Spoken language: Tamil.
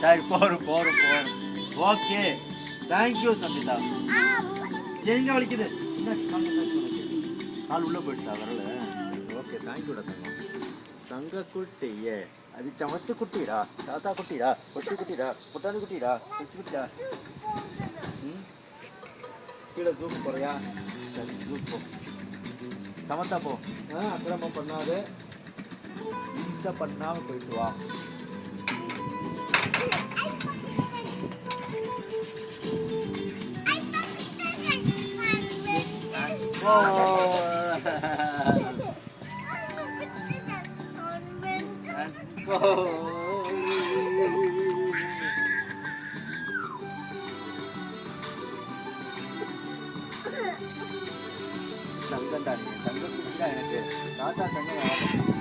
சரி போறோம். Okay, thank you Sambita. எங்க வலிக்குது? கால் உள்ள போயிடுச்சா வரல? ஓகே, தேங்க்யூடா தங்கம். தங்க குட்டியே, அது சமத்து குட்டிடா, தாத்தா குட்டிடா, கொட்டி குட்டிடா, புட்டாது குட்டிடா, கொட்டி குட்டிடா. கீழே தூக்கு போறியா? சரி, தூக்கு போ. சமத்தா போ. அக்கிரமம் பண்ணாது, இம்சை பண்ணாம போயிட்டு வா. தங்கம் தான், தங்க குட்டிதான் எனக்கு. தாத்தா தங்க